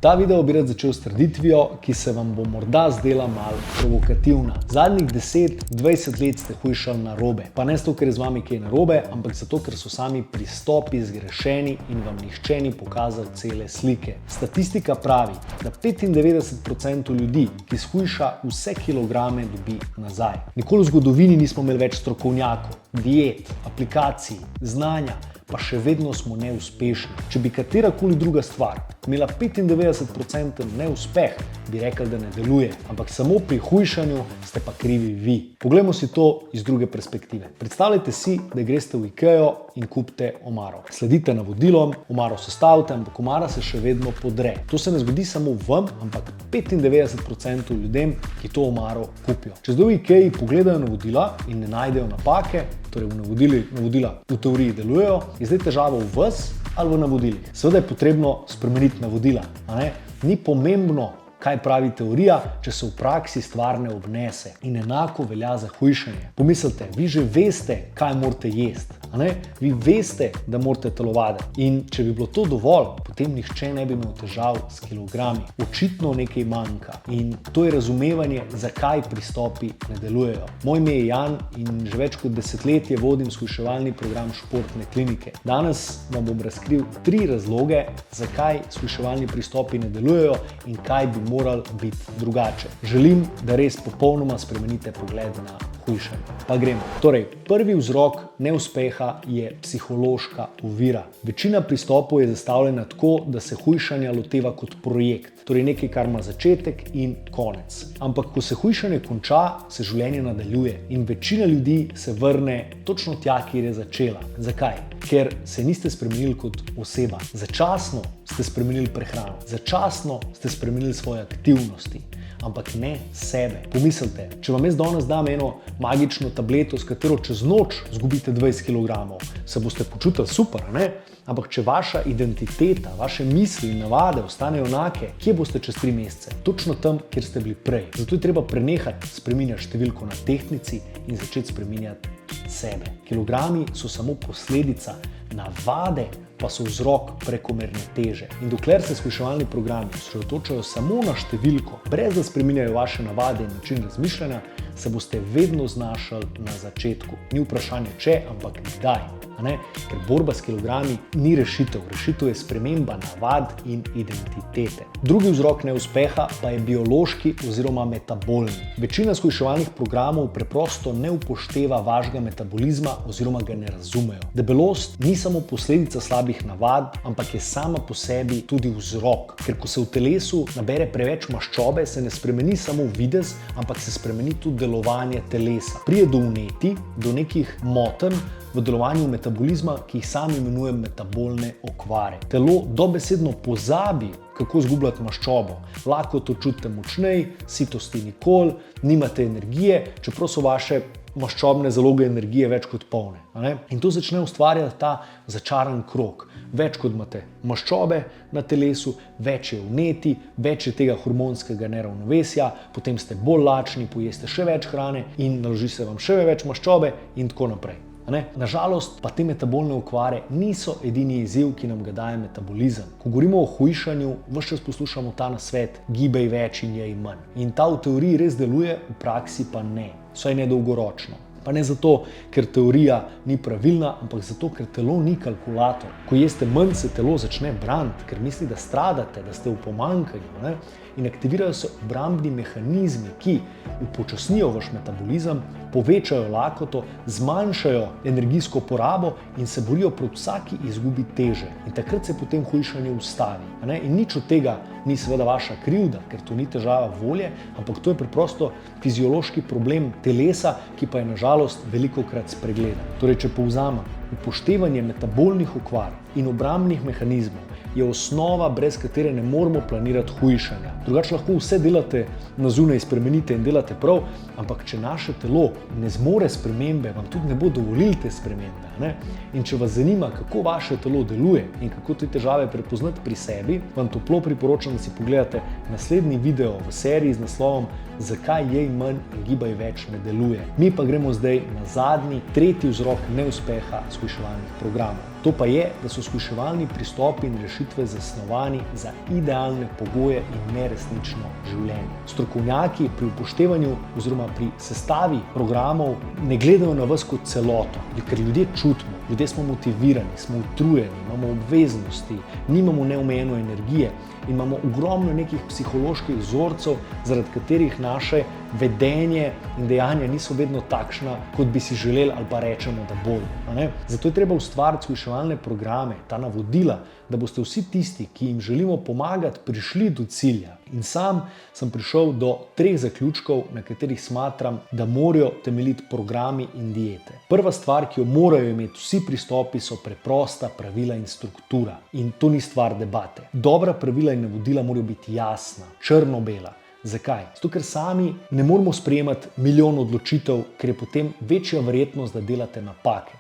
Ta video bi rad začel s trditvijo, ki se vam bo morda zdela malo provokativna. Zadnjih 10-20 let ste hujšali narobe. Pa ne zato, ker je z vami kaj narobe, ampak zato, ker so sami pristopi zgrešeni in vam nihče ni pokazal cele slike. Statistika pravi, da 95% ljudi, ki shujša vse kilograme, dobi nazaj. Nikoli v zgodovini nismo imeli več strokovnjakov, diet, aplikacij, znanja, pa še vedno smo neuspešni. Če bi katerakoli druga stvar imela 95% neuspeh, bi rekli, da ne deluje. Ampak samo pri hujšanju ste pa krivi vi. Poglejmo si to iz druge perspektive. Predstavljajte si, da greste v Ikeo in kupite omaro. Sledite navodilom, omaro sestavite, ampak omara se še vedno podre. To se ne zgodi samo vam, ampak 95% ljudem, ki to omaro kupijo. Če zdaj v Ikei pogledajo navodila in ne najdejo napake, torej navodila v teoriji delujejo, je zdaj težava v vas ali v navodilih. Seveda je potrebno spremeniti navodila, a ne? Ni pomembno, kaj pravi teorija, če se v praksi stvar ne obnese. In enako velja za hujšanje. Pomislite, vi že veste, kaj morate jesti, a ne? Vi veste, da morate telovaditi. In če bi bilo to dovolj, potem nihče ne bi imel težav s kilogrami. Očitno nekaj manjka. In to je razumevanje, zakaj pristopi ne delujejo. Moje ime je Jan in že več kot desetletje vodim shujševalni program Športne klinike. Danes vam bom razkril 3 razloge, zakaj shujševalni pristopi ne delujejo in kaj bi morali biti drugače. Želim, da res popolnoma spremenite pogled na hujšanje. Pa gremo. Torej, prvi vzrok neuspeha je psihološka ovira. Večina pristopov je zastavljena tako, da se hujšanja loteva kot projekt. Torej nekaj, kar ima začetek in konec. Ampak, ko se hujšanje konča, se življenje nadaljuje in večina ljudi se vrne točno tja, kjer je začela. Zakaj? Ker se niste spremenili kot oseba. Začasno ste spremenili prehrano. Začasno ste spremenili svoje aktivnosti. Ampak ne sebe. Pomislite, če vam jaz danes dam eno magično tableto, s katero čez noč zgubite 20 kg, se boste počutili super, ne? Ampak če vaša identiteta, vaše misli in navade ostanejo enake, kje boste čez 3 mesece? Točno tam, kjer ste bili prej. Zato je treba prenehati spreminjati številko na tehtnici in začeti spreminjati sebe. Kilogrami so samo posledica, navade pa so vzrok prekomerne teže. In dokler se shujševalni programi osredotočajo samo na številko, brez da spreminjajo vaše navade in način razmišljanja, se boste vedno znašli na začetku. Ni vprašanje če, ampak kdaj. Ker borba s kilogrami ni rešitev. Rešitev je sprememba navad in identitete. Drugi vzrok neuspeha pa je biološki oziroma metabolni. Večina shujševalnih programov preprosto ne upošteva vašega metabolizma oziroma ga ne razumejo. Debelost ni samo posledica slabih navad, ampak je sama po sebi tudi vzrok. Ker ko se v telesu nabere preveč maščobe, se ne spremeni samo videz, ampak se spremeni tudi delovanje telesa. Pride do vnetij, do nekih motenj v delovanju metabolizma, ki jih sam imenujem metabolne okvare. Telo dobesedno pozabi, kako zgubljati maščobo. Lahko to čutite močnej, sitosti nikoli, nimate energije, čeprav so vaše maščobne zaloge energije več kot polne. In to začne ustvarjati ta začaran krog. Več kot imate maščobe na telesu, več je vnetij, več je tega hormonskega neravnovesja, potem ste bolj lačni, pojeste še več hrane in naloži se vam še več maščobe in tako naprej. Nažalost pa te metabolne okvare niso edini izziv, ki nam ga daje metabolizem. Ko govorimo o hujšanju, ves čas poslušamo ta nasvet, gibaj več in jej manj. In ta v teoriji res deluje, v praksi pa ne, vsaj ne dolgoročno. Pa ne zato, ker teorija ni pravilna, ampak zato, ker telo ni kalkulator. Ko jeste manj, se telo začne braniti, ker misli, da stradate, da ste v pomanjkanju, in aktivirajo se obrambni mehanizmi, ki upočasnijo vaš metabolizem, povečajo lakoto, zmanjšajo energijsko porabo in se borijo proti vsaki izgubi teže. In takrat se potem hujšanje ustavi. In nič od tega ni seveda vaša krivda, ker to ni težava volje, ampak to je preprosto fiziološki problem telesa, ki pa je na žalost velikokrat spregledan. Torej, če povzamem, upoštevanje metabolnih okvar in obrambnih mehanizmov je osnova, brez katere ne moremo planirati hujšanja. Drugače lahko vse delate na zunaj, spremenite in delate prav, ampak če naše telo ne zmore spremembe, vam tudi ne bo dovolili te spremembe. In če vas zanima, kako vaše telo deluje in kako te težave prepoznati pri sebi, vam toplo priporočam, da si pogledate naslednji video v seriji z naslovom Zakaj jej manj in gibaj več ne deluje. Mi pa gremo zdaj na zadnji, tretji vzrok neuspeha shujševalnih programov. To pa je, da so shujševalni pristopi in rešitve zasnovani za idealne pogoje in neresnično življenje. Strokovnjaki pri upoštevanju oziroma pri sestavi programov ne gledajo na vas kot celoto, ker ljudje čutimo, ljudje smo motivirani, smo utrujeni, imamo obveznosti, nimamo neomejeno energije in imamo ogromno nekih psiholoških vzorcev, zaradi katerih naše vedenje in dejanja niso vedno takšna, kot bi si želeli ali pa rečemo, da bodo. Zato je treba ustvariti shujševalne programe, ta navodila, da boste vsi tisti, ki jim želimo pomagati, prišli do cilja. In sam sem prišel do 3 zaključkov, na katerih smatram, da morajo temeljiti programi in diete. Prva stvar, ki jo morajo imeti vsi pristopi, so preprosta pravila in struktura. In to ni stvar debate. Dobra pravila in navodila morajo biti jasna, črno-bela. Zakaj? Zato, ker sami ne moramo sprejemati milijon odločitev, ker je potem večja verjetnost, da delate napake.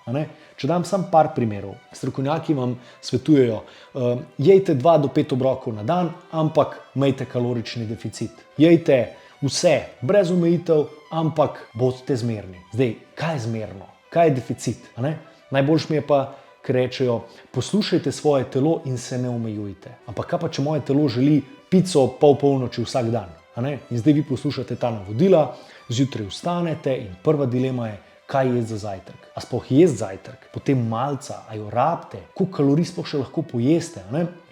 Če dam samo par primerov. Strokovnjaki vam svetujejo, jejte 2 do 5 obrokov na dan, ampak imejte kalorični deficit. Jejte vse, brez omejitev, ampak bodite zmerni. Zdaj, kaj je zmerno? Kaj je deficit? Najboljš mi je pa, ker rečejo, poslušajte svoje telo in se ne omejujte. Ampak kaj pa, če moje telo želi pico ob pol polnoči vsak dan? In zdaj vi poslušate ta navodila, zjutraj vstanete in prva dilema je, kaj jesti za zajtrk. A sploh jesti zajtrk, potem malca, a jo rabite, koliko kalorij sploh še lahko pojeste.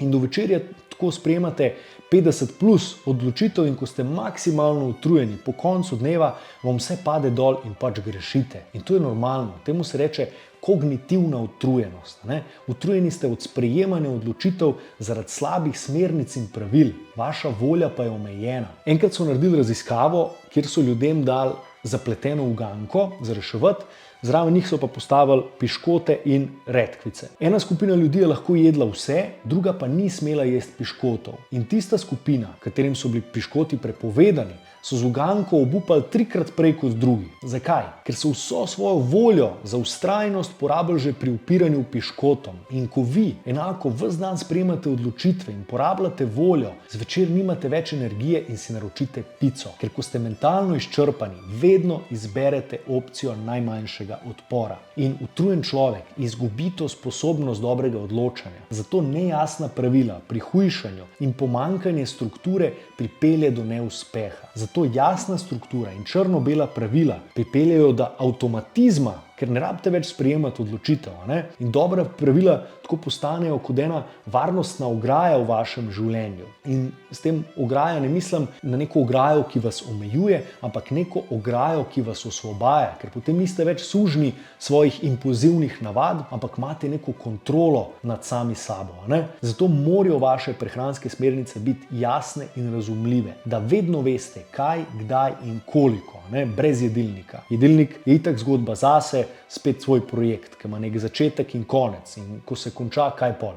In do večerja tako sprejemate 50 plus odločitev in ko ste maksimalno utrujeni, po koncu dneva vam vse pade dol in pač grešite. In to je normalno, temu se reče kognitivna utrujenost. Utrujeni ste od sprejemanja odločitev zaradi slabih smernic in pravil, vaša volja pa je omejena. Enkrat so naredili raziskavo, kjer so ljudem dali zapleteno uganko za reševati, zraven njih so pa postavili piškote in redkvice. Ena skupina ljudi je lahko jedla vse, druga pa ni smela jesti piškotov. In tista skupina, katerim so bili piškoti prepovedani, so z uganko obupali 3-krat prej kot drugi. Zakaj? Ker so vso svojo voljo za vztrajnost porabili že pri upiranju piškotom. In ko vi enako ves dan sprejemate odločitve in porabljate voljo, zvečer nimate več energije in si naročite pico. Ker ko ste mentalno izčrpani, vedno izberete opcijo najmanjšega odpora. In utrujen človek izgubi to sposobnost dobrega odločanja. Zato nejasna pravila pri hujšanju in pomanjkanje strukture pripelje do neuspeha. Zato jasna struktura in črno-bela pravila pripeljejo do avtomatizma, ker ne rabite več sprejemati odločitev. In dobra pravila tako postanejo kot ena varnostna ograja v vašem življenju. In s tem ograja ne mislim na neko ograjo, ki vas omejuje, ampak neko ograjo, ki vas osvobaja, ker potem niste več sužnji svojih impulzivnih navad, ampak imate neko kontrolo nad sami sabo. Zato morajo vaše prehranske smernice biti jasne in razumljive, da vedno veste, kaj, kdaj in koliko, brez jedilnika. Jedilnik je itak zgodba zase, spet svoj projekt, ki ima nek začetek in konec. In ko se konča, kaj pol?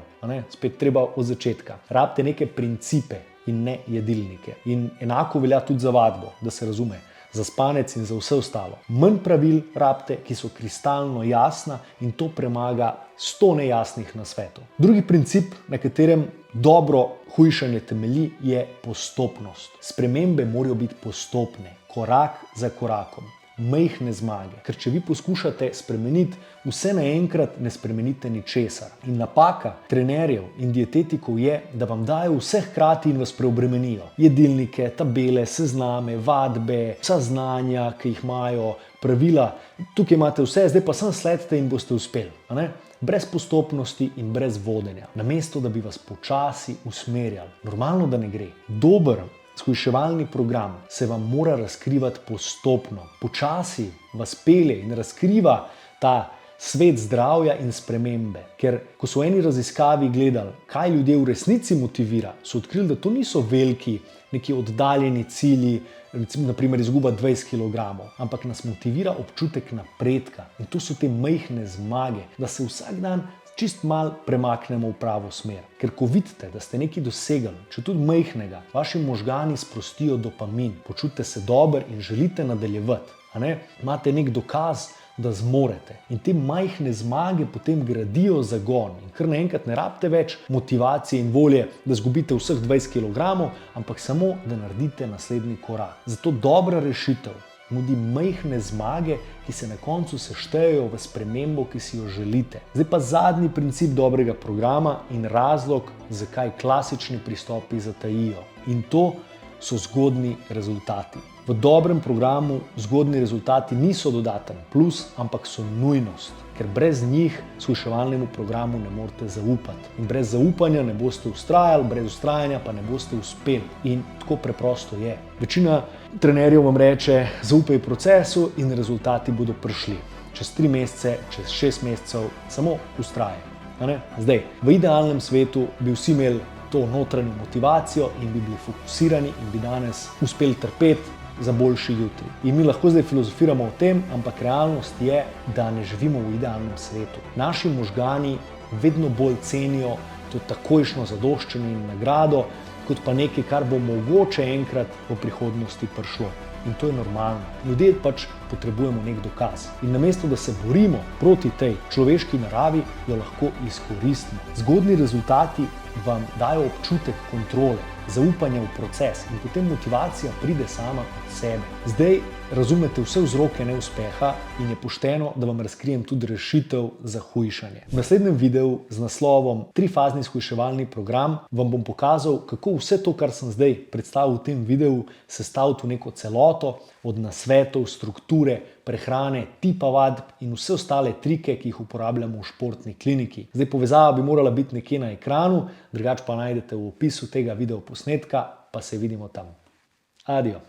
Spet treba od začetka. Rabite neke principe in ne jedilnike. In enako velja tudi za vadbo, da se razume. Za spanec in za vse ostalo. Manj pravil rabite, ki so kristalno jasna in to premaga 100 nejasnih nasvetov. Drugi princip, na katerem dobro hujšanje temelji, je postopnost. Spremembe morajo biti postopne, korak za korakom. Majhne zmage. Ker če vi poskušate spremeniti vse naenkrat, ne spremenite ničesar. In napaka trenerjev in dietetikov je, da vam dajo vse hkrati in vas preobremenijo. Jedilnike, tabele, sezname, vadbe, vsa znanja, ki jih imajo, pravila. Tukaj imate vse, zdaj pa samo sledite in boste uspeli. Brez postopnosti in brez vodenja. Namesto, da bi vas počasi usmerjali. Normalno, da ne gre. Dober shujševalni program se vam mora razkrivati postopno. Počasi vas pelje in razkriva ta svet zdravja in spremembe. Ker ko so eni raziskavi gledali, kaj ljudje v resnici motivira, so odkrili, da to niso veliki, neki oddaljeni cilji, recimo naprimer izguba 20 kg, ampak nas motivira občutek napredka. In to so te majhne zmage, da se vsak dan čist mal premaknemo v pravo smer. Ker ko vidite, da ste nekaj dosegli, če tudi majhnega, vaši možgani sprostijo dopamin, počutite se dobro in želite nadaljevati. Imate nek dokaz, da zmorete. In te majhne zmage potem gradijo zagon. In kar naenkrat ne rabite več motivacije in volje, da zgubite vseh 20 kg, ampak samo, da naredite naslednji korak. Zato dobra rešitev nudi majhne zmage, ki se na koncu seštejejo v spremembo, ki si jo želite. Zdaj pa zadnji princip dobrega programa in razlog, zakaj klasični pristopi zatajijo. In to so zgodnji rezultati. V dobrem programu zgodnji rezultati niso dodaten plus, ampak so nujnost, ker brez njih shujševalnemu programu ne morete zaupati. In brez zaupanja ne boste vztrajali, brez vztrajanja pa ne boste uspeli. In tako preprosto je. Večina trenerjev vam reče, zaupaj procesu in rezultati bodo prišli. Čez 3 mesece, čez 6 mesecev, samo vztrajaj. Zdaj, v idealnem svetu bi vsi imeli to notranjo motivacijo in bi bili fokusirani in bi danes uspeli trpeti za boljši jutri. In mi lahko zdaj filozofiramo o tem, ampak realnost je, da ne živimo v idealnem svetu. Naši možgani vedno bolj cenijo to takojšnjo zadoščenje in nagrado, kot pa nekaj, kar bo mogoče enkrat v prihodnosti prišlo. In to je normalno. Ljudje pač potrebujemo nek dokaz. In namesto, da se borimo proti tej človeški naravi, jo lahko izkoristimo. Zgodnji rezultati vam dajo občutek kontrole, zaupanja v proces in potem motivacija pride sama od sebe. Zdaj razumete vse vzroke neuspeha in je pošteno, da vam razkrijem tudi rešitev za hujšanje. V naslednjem videu z naslovom 3-fazni shujševalni program vam bom pokazal, kako vse to, kar sem zdaj predstavil v tem videu, sestaviti v neko celoto, od nasvetov, strukture, prehrane, tipa vadb in vse ostale trike, ki jih uporabljamo v športni kliniki. Zdaj povezava bi morala biti nekje na ekranu, drugače pa najdete v opisu tega videoposnetka, pa se vidimo tam. Adijo.